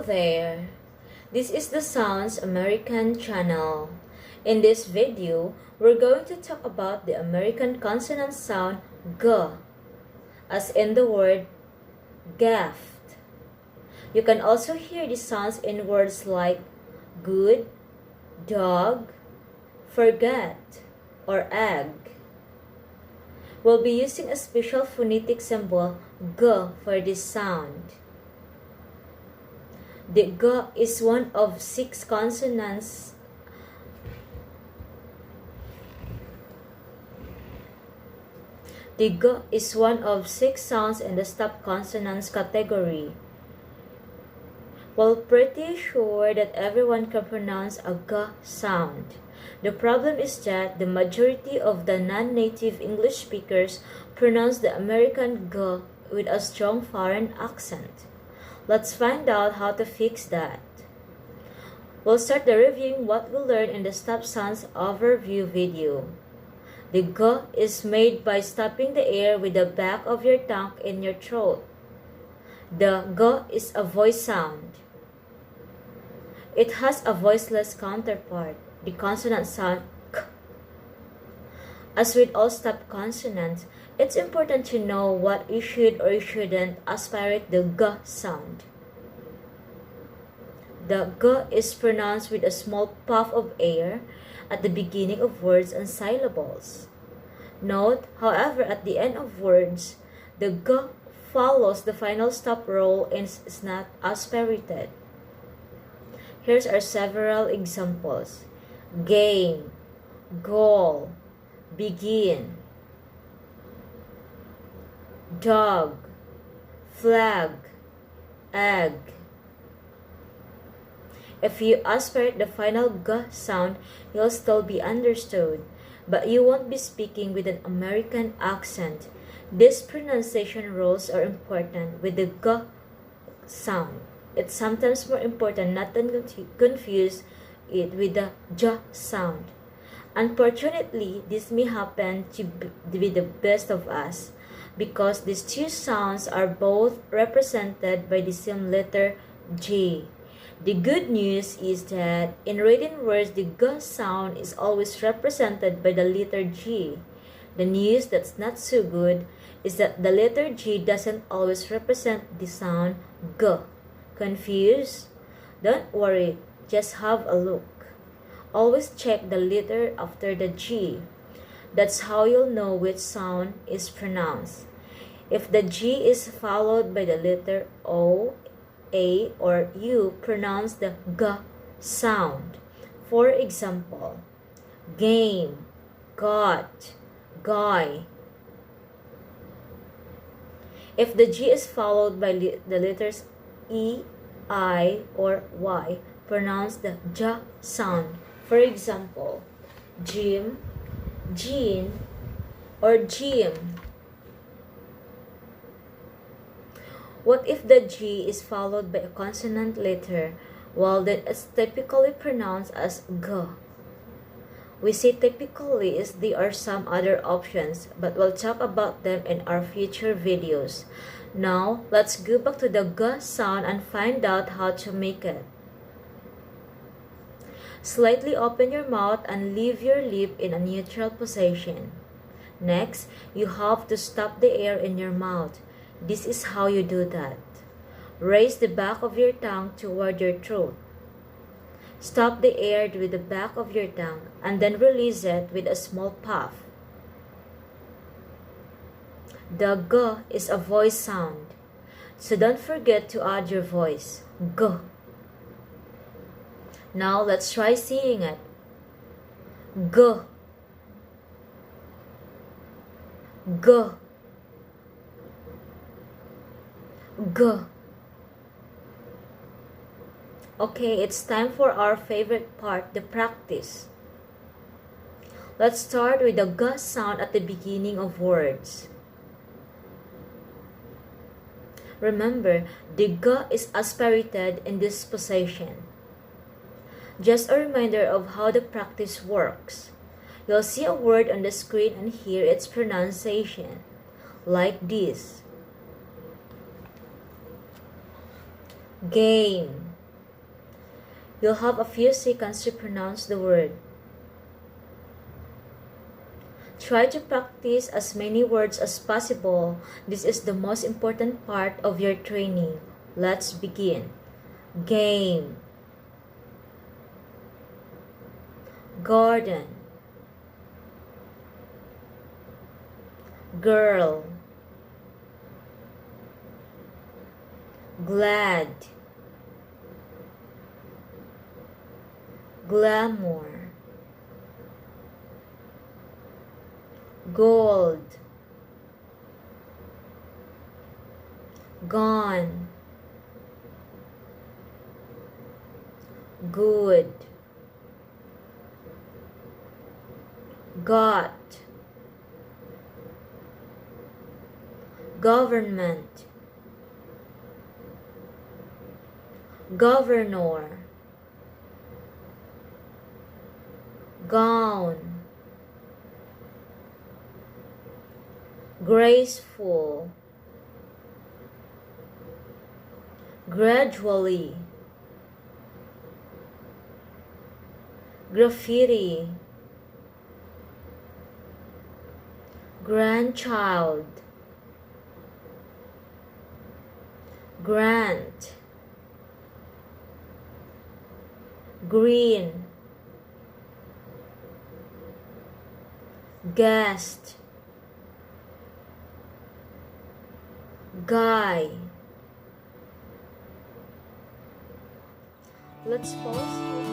Hello there, this is the Sounds American channel. In this video, we're going to talk about the American consonant sound G, as in the word gaffed. You can also hear the sounds in words like good, dog, forget, or egg. We'll be using a special phonetic symbol G for this sound. The G is one of 6 consonants. The G is one of 6 sounds in the stop consonants category. We're pretty sure that everyone can pronounce a G sound. The problem is that the majority of the non-native English speakers pronounce the American G with a strong foreign accent. Let's find out how to fix that. We'll start the reviewing what we learned in the stop sounds overview video. The G is made by stopping the air with the back of your tongue in your throat. The G is a voice sound. It has a voiceless counterpart, the consonant sound K. As with all stop consonants, it's important to know what you should or shouldn't aspirate the G sound. The G is pronounced with a small puff of air at the beginning of words and syllables. Note, however, at the end of words, the G follows the final stop roll and is not aspirated. Here are several examples. Game, goal, begin. Dog, flag, egg. If you aspirate the final G sound, you'll still be understood, but you won't be speaking with an American accent. These pronunciation rules are important with the G sound. It's sometimes more important not to confuse it with the J sound. Unfortunately, this may happen to be the best of us, because these two sounds are both represented by the same letter G. The good news is that in written words, the G sound is always represented by the letter G. The news that's not so good is that the letter G doesn't always represent the sound G. Confused? Don't worry, just have a look. Always check the letter after the G. That's how you'll know which sound is pronounced. If the G is followed by the letter O, A, or U, pronounce the G sound. For example, game, got, guy. If the G is followed by the letters E, I, or Y, pronounce the J sound. For example, gym, jean, or gym. What if the G is followed by a consonant letter? Well, then it's typically pronounced as G. We say typically as there are some other options, but we'll talk about them in our future videos. Now, let's go back to the G sound and find out how to make it. Slightly open your mouth and leave your lip in a neutral position. Next, you have to stop the air in your mouth. This is how you do that. Raise the back of your tongue toward your throat. Stop the air with the back of your tongue and then release it with a small puff. The G is a voice sound, so don't forget to add your voice. G. Now let's try saying it. G. G. G. Okay, it's time for our favorite part, the practice. Let's start with the G sound at the beginning of words. Remember, the G is aspirated in this position. Just a reminder of how the practice works. You'll see a word on the screen and hear its pronunciation, like this. Game, You'll have a few seconds to pronounce the word. Try to practice as many words as possible. This is the most important part of your training. Let's begin. Game, garden, girl, glad, glamour, gold, gone, good, got, government, governor, gown, graceful, gradually, graffiti, grandchild, grant, green, guest, guy. Let's pause here.